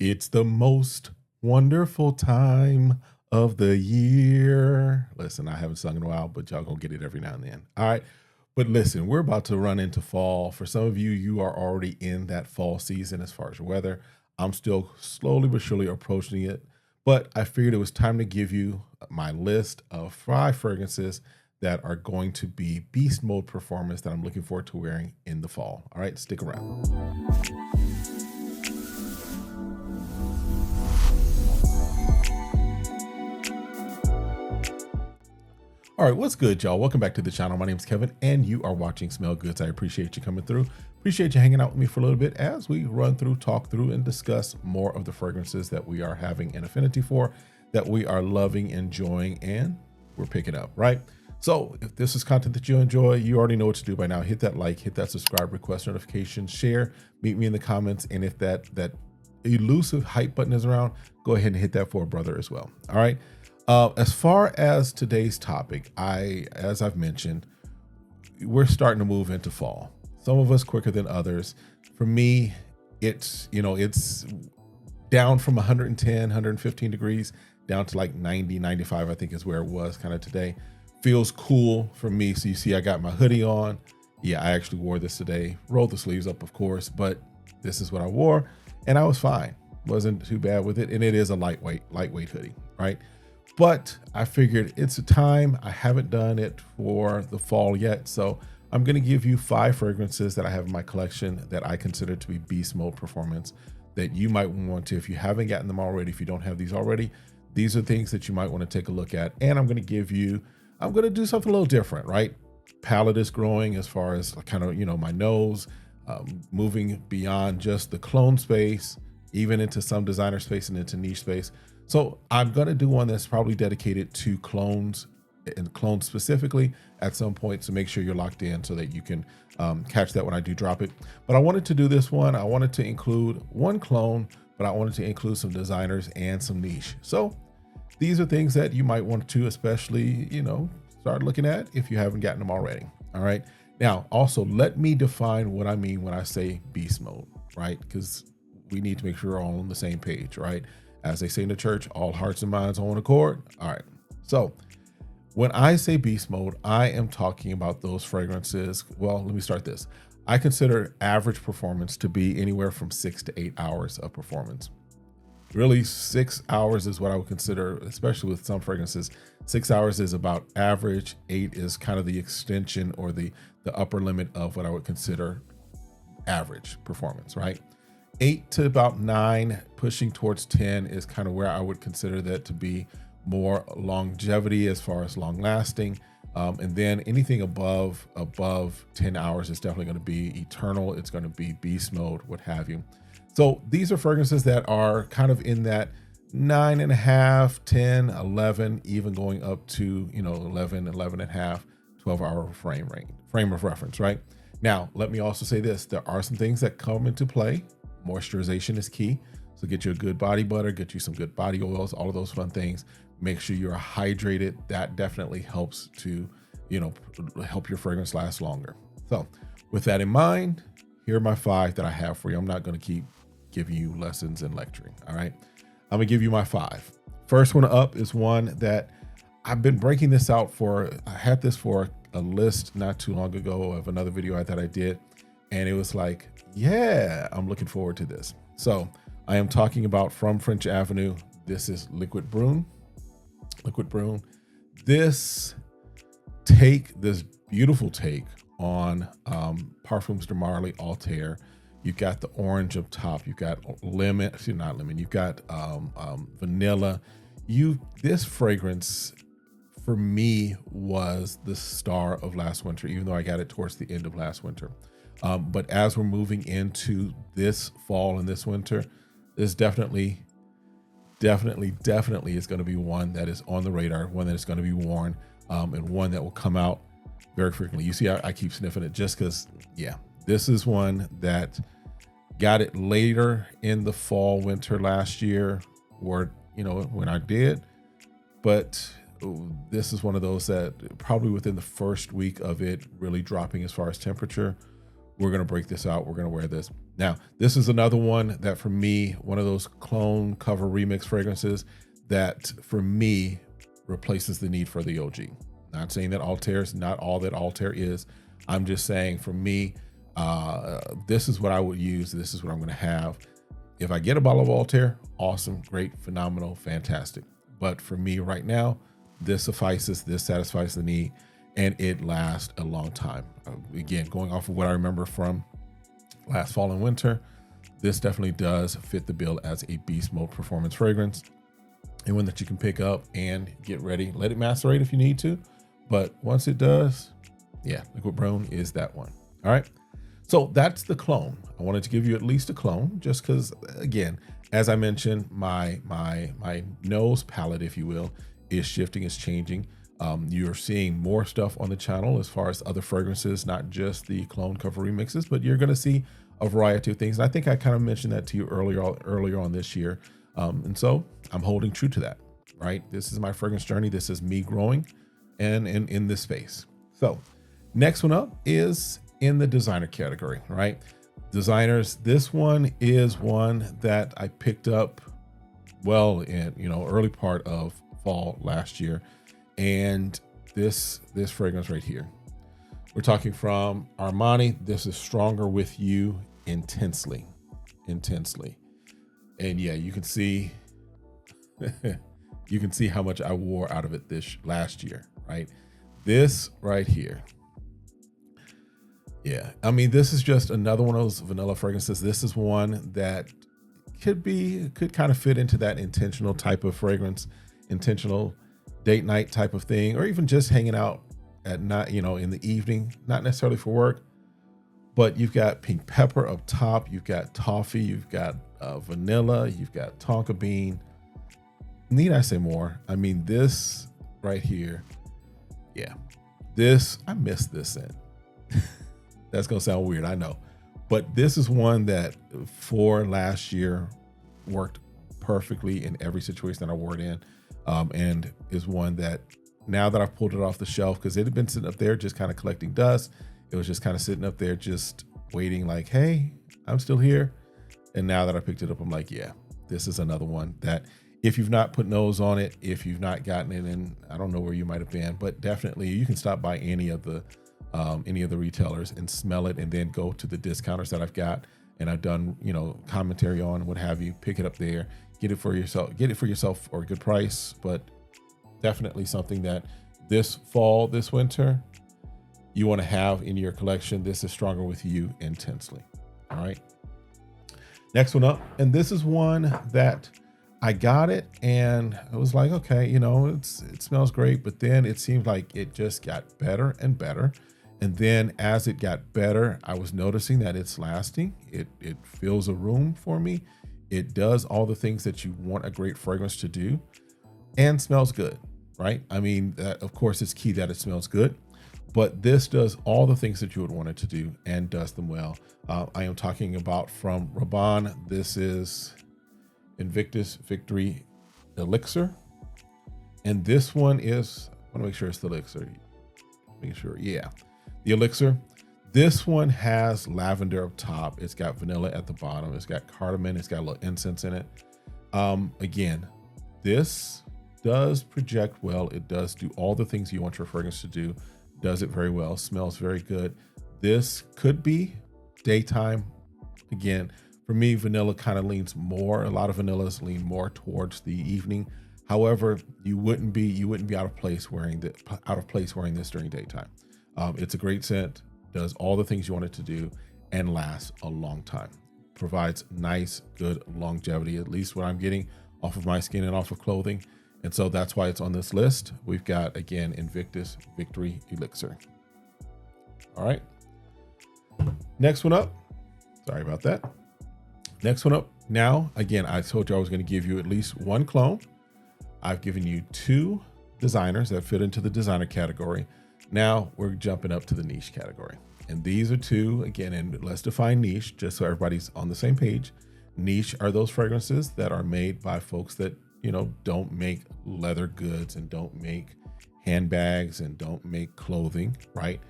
It's the most wonderful time of the year. Listen, I haven't sung in a while, but y'all gonna get it every now and then. All right. But listen, we're about to run into fall. For some of you, you are already in that fall season as far as your weather. I'm still slowly but surely approaching it. But I figured it was time to give you my list of 5 fragrances that are going to be beast mode performance that I'm looking forward to wearing in the fall. All right, stick around. All right, what's good, y'all? Welcome back to the channel. My name is Kevin, and you are watching Smell Goods. I appreciate you coming through. Appreciate you hanging out with me for a little bit as we run through, talk through, and discuss more of the fragrances that we are having an affinity for, that we are loving, enjoying, and we're picking up, right? So if this is content that you enjoy, you already know what to do by now. Hit that like, hit that subscribe, request notification, share, meet me in the comments. And if that elusive hype button is around, go ahead and hit that for a brother as well. All right. As far as today's topic, as I've mentioned, we're starting to move into fall. Some of us quicker than others. For me, it's down from 110, 115 degrees down to like 90, 95, I think is where it was kind of today. Feels cool for me. So you see, I got my hoodie on. Yeah, I actually wore this today. Rolled the sleeves up, of course, but this is what I wore and I was fine. Wasn't too bad with it. And it is a lightweight hoodie, right? But I figured it's a time. I haven't done it for the fall yet. So I'm going to give you 5 fragrances that I have in my collection that I consider to be beast mode performance that you might want to, if you haven't gotten them already, if you don't have these already, these are things that you might want to take a look at. And I'm going to do something a little different, right? Palette is growing as far as kind of, my nose, moving beyond just the clone space, even into some designer space and into niche space. So I'm going to do one that's probably dedicated to clones and clones specifically at some point. So make sure you're locked in so that you can catch that when I do drop it. But I wanted to do this one. I wanted to include one clone, but I wanted to include some designers and some niche. So these are things that you might want to especially, start looking at if you haven't gotten them already. All right. Now, also, let me define what I mean when I say beast mode, right? Because we need to make sure we're all on the same page, right? As they say in the church, all hearts and minds on one accord. All right. So when I say beast mode, I am talking about those fragrances. Well, let me start this. I consider average performance to be anywhere from 6 to 8 hours of performance. Really, 6 hours is what I would consider, especially with some fragrances. 6 hours is about average. 8 is kind of the extension or the upper limit of what I would consider average performance, right? 8 to about 9, pushing towards 10 is kind of where I would consider that to be more longevity as far as long lasting. And then anything above 10 hours is definitely going to be eternal. It's going to be beast mode, what have you. So these are fragrances that are kind of in that 9.5, 10, 11, even going up to, 11, 11 and a half, 12-hour frame of reference, right? Now, let me also say this. There are some things that come into play. Moisturization is key. So get you a good body butter, get you some good body oils, all of those fun things. Make sure you're hydrated. That definitely helps to, help your fragrance last longer. So with that in mind, here are my 5 that I have for you. I'm not going to keep giving you lessons and lecturing. All right. I'm going to give you my 5. First one up is one that I've been breaking this out for. I had this for a list not too long ago of another video that I did. And it was like, yeah, I'm looking forward to this. So I am talking about from French Avenue. This is Liquid Brun. This beautiful take on Parfums de Marly Altair. You've got the orange up top. You've got lemon, not lemon. You've got vanilla. This fragrance for me was the star of last winter, even though I got it towards the end of last winter. But as we're moving into this fall and this winter, this definitely is going to be one that is on the radar, one that is going to be worn, and one that will come out very frequently. You see, I keep sniffing it just because, yeah, this is one that got it later in the fall, winter last year, or, when I did. But this is one of those that probably within the first week of it really dropping as far as temperature, we're going to break this out. We're going to wear this. Now, this is another one that for me, one of those clone cover remix fragrances that for me replaces the need for the OG. Not saying that Altair is not all that Altair is. I'm just saying for me, this is what I would use. This is what I'm going to have. If I get a bottle of Altair, awesome, great, phenomenal, fantastic. But for me right now, this suffices, this satisfies the need, and it lasts a long time. Again, going off of what I remember from last fall and winter, this definitely does fit the bill as a beast mode performance fragrance, and one that you can pick up and get ready. Let it macerate if you need to, but once it does, yeah, Liquid Brun is that one. All right. So that's the clone. I wanted to give you at least a clone just because, again, as I mentioned, my nose palette, if you will, is shifting, is changing. You're seeing more stuff on the channel as far as other fragrances, not just the clone cover remixes, but you're going to see a variety of things. And I think I kind of mentioned that to you earlier on this year. And so I'm holding true to that, right? This is my fragrance journey. This is me growing and in this space. So next one up is in the designer category, right? Designers, this one is one that I picked up well in, early part of fall last year. And this fragrance right here, we're talking from Armani. This is Stronger With You Intensely. And yeah, you can see, how much I wore out of it this last year, right? This right here. Yeah, I mean, this is just another one of those vanilla fragrances. This is one that could kind of fit into that intentional type of fragrance, intentional date night type of thing, or even just hanging out at night, in the evening, not necessarily for work. But you've got pink pepper up top, you've got toffee, you've got vanilla, you've got tonka bean. Need I say more? I mean, this right here, yeah, I missed this scent. That's gonna sound weird, I know, but this is one that for last year worked perfectly in every situation that I wore it in, and is one that now that I've pulled it off the shelf, because it had been sitting up there just kind of collecting dust. It was just kind of sitting up there just waiting like, hey, I'm still here. And now that I picked it up, I'm like, yeah, this is another one that if you've not put nose on it, if you've not gotten it, and I don't know where you might have been, but definitely you can stop by any of the retailers and smell it, and then go to the discounters that I've got and I've done, commentary on, what have you, pick it up there, get it for yourself for a good price. But definitely something that this fall, this winter, you want to have in your collection. This is Stronger With You Intensely. All right. Next one up. And this is one that I got it and I was like, okay, it smells great, but then it seemed like it just got better and better. And then as it got better, I was noticing that it's lasting. It fills a room for me. It does all the things that you want a great fragrance to do, and smells good, right? I mean, of course, it's key that it smells good, but this does all the things that you would want it to do and does them well. I am talking about from Brun. This is Invictus Victory Elixir. And this one is, I want to make sure it's the Elixir. Making sure, yeah. The Elixir. This one has lavender up top. It's got vanilla at the bottom. It's got cardamom. It's got a little incense in it. Again, this does project well. It does do all the things you want your fragrance to do. Does it very well. Smells very good. This could be daytime. Again, for me, vanilla kind of leans more. A lot of vanillas lean more towards the evening. However, you wouldn't be out of place wearing this during daytime. It's a great scent. Does all the things you want it to do and lasts a long time. Provides nice, good longevity, at least what I'm getting off of my skin and off of clothing. And so that's why it's on this list. We've got, again, Invictus Victory Elixir. All right. Next one up. Sorry about that. Next one up. Now, again, I told you I was going to give you at least one clone. I've given you two designers that fit into the designer category. Now we're jumping up to the niche category. And these are two, again, and let's define niche just so everybody's on the same page. Niche are those fragrances that are made by folks that, don't make leather goods and don't make handbags and don't make clothing, right?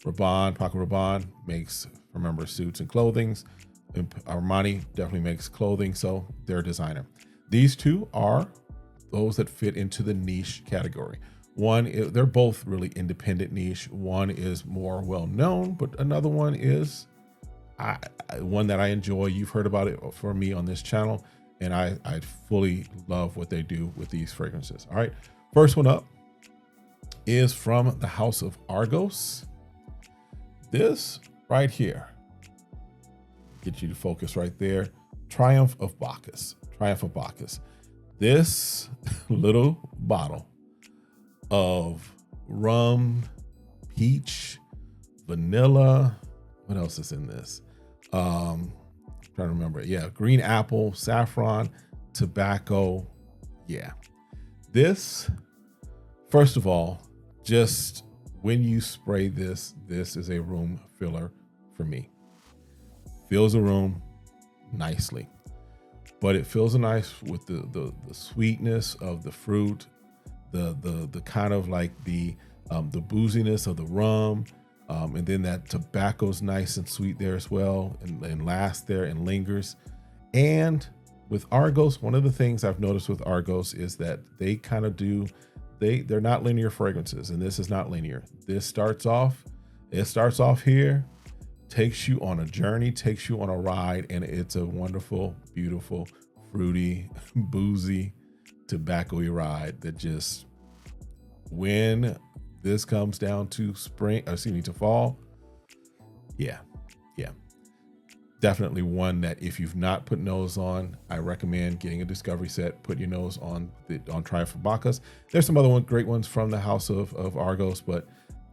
Paco Rabanne makes, remember, suits and clothings. Armani definitely makes clothing, so they're a designer. These two are those that fit into the niche category. They're both really independent niche. One is more well-known, but another one is one that I enjoy. You've heard about it from me on this channel, and I fully love what they do with these fragrances. All right, first one up is from the House of Argos. This right here, get you to focus right there. Triumph of Bacchus. Triumph of Bacchus. This little bottle of rum, peach, vanilla. What else is in this? Trying to remember. Yeah, green apple, saffron, tobacco. Yeah. This, first of all, just when you spray this, this is a room filler for me. Fills a room nicely, but it fills a nice with the sweetness of the fruit, the kind of like the booziness of the rum, and then that tobacco's nice and sweet there as well, and lasts there and lingers. And with Argos, one of the things I've noticed with Argos is that they kind of they're not linear fragrances, and this is not linear. It starts off here, takes you on a journey, takes you on a ride, and it's a wonderful, beautiful, fruity, boozy, tobacco-y ride that just, when this comes down to to fall, yeah. Definitely one that if you've not put nose on, I recommend getting a discovery set, put your nose on Triumph of Bacchus. There's some other great ones from the House of Argos, but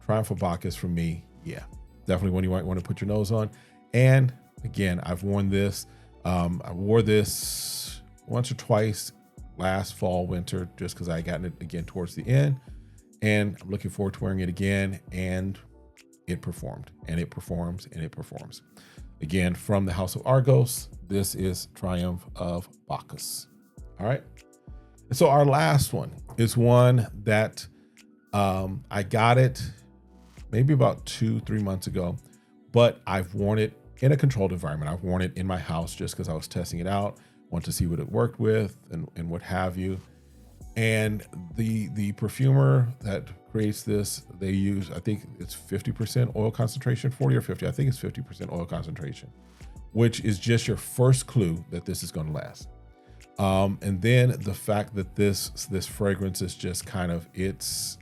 Triumph of Bacchus for me, yeah. Definitely one you might want to put your nose on. And again, I've worn this. I wore this once or twice last fall, winter, just because I gotten it again towards the end. And I'm looking forward to wearing it again. And it performed, and it performs, and it performs. Again, from the House of Argos, this is Triumph of Bacchus. All right. And so our last one is one that I got it maybe about 2-3 months ago, but I've worn it in a controlled environment. I've worn it in my house just because I was testing it out, want to see what it worked with and what have you. And the perfumer that creates this, they use, I think it's 50% oil concentration, 40 or 50. I think it's 50% oil concentration, which is just your first clue that this is going to last. And then the fact that this fragrance is just kind of, it's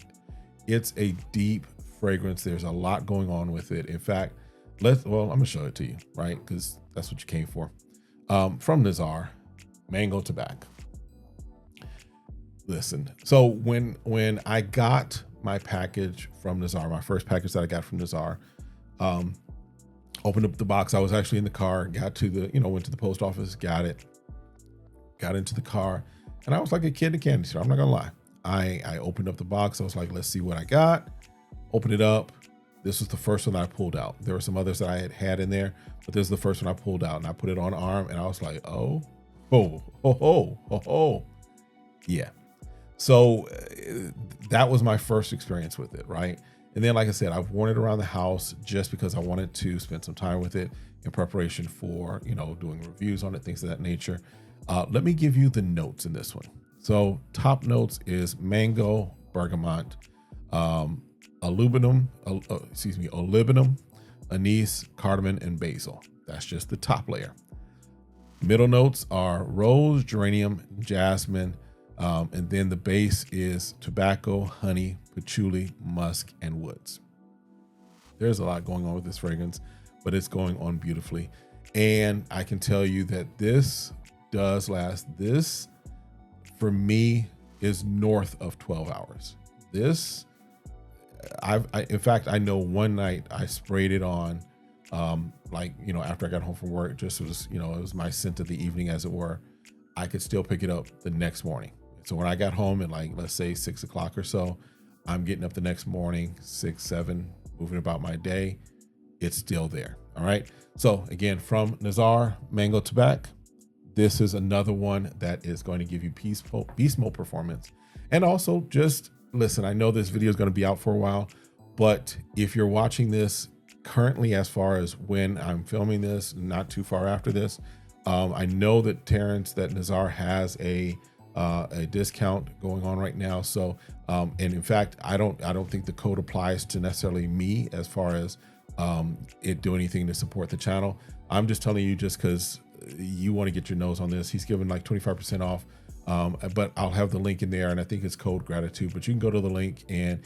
a deep fragrance. There's a lot going on with it. In fact, I'm gonna show it to you, right? Because that's what you came for. From Nazar, Mango Tabac. Listen, so when I got my package from Nazar, my first package that I got from Nazar, opened up the box. I was actually in the car, got to went to the post office, got into the car, and I was like a kid in a candy store. I'm not gonna lie. I opened up the box. I was like, let's see what I got. Opened it up. This was the first one I pulled out. There were some others that I had in there, but this is the first one I pulled out, and I put it on arm, and I was like, oh, yeah. So that was my first experience with it, right? And then, like I said, I've worn it around the house just because I wanted to spend some time with it in preparation for, doing reviews on it, things of that nature. Let me give you the notes in this one. So top notes is mango, bergamot, olivinum, anise, cardamom, and basil. That's just the top layer. Middle notes are rose, geranium, jasmine, and then the base is tobacco, honey, patchouli, musk, and woods. There's a lot going on with this fragrance, but it's going on beautifully. And I can tell you that this does last. This, for me, is north of 12 hours. This, in fact, I know one night I sprayed it on, after I got home from work, just it was my scent of the evening, as it were. I could still pick it up the next morning. So when I got home at let's say 6 o'clock or so, I'm getting up the next morning, 6, 7, moving about my day. It's still there. All right. So again, from Nazar, Mango Tabac, this is another one that is going to give you beast mode performance. And also just listen, I know this video is going to be out for a while, but if you're watching this, currently, as far as when I'm filming this, not too far after this, I know that Nazar has a discount going on right now. So, and in fact, I don't think the code applies to necessarily me as far as it do anything to support the channel. I'm just telling you just because you want to get your nose on this. He's giving like 25% off, but I'll have the link in there, and I think it's code gratitude, but you can go to the link and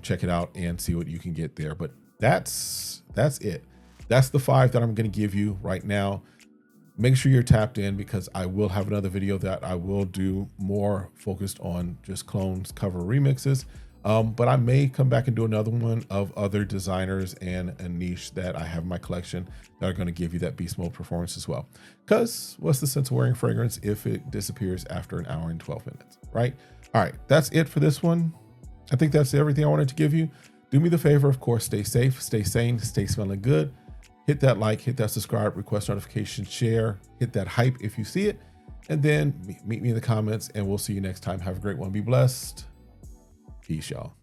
check it out and see what you can get there. But that's it. That's the 5 that I'm going to give you right now. Make sure you're tapped in, because I will have another video that I will do more focused on just clones, cover remixes. But I may come back and do another one of other designers and a niche that I have in my collection that are going to give you that beast mode performance as well. Because what's the sense of wearing fragrance if it disappears after an hour and 12 minutes, right? All right, that's it for this one. I think that's everything I wanted to give you. Do me the favor, of course, stay safe, stay sane, stay smelling good. Hit that like, hit that subscribe, request notification, share, hit that hype if you see it, and then meet me in the comments, and we'll see you next time. Have a great one. Be blessed. Peace, y'all.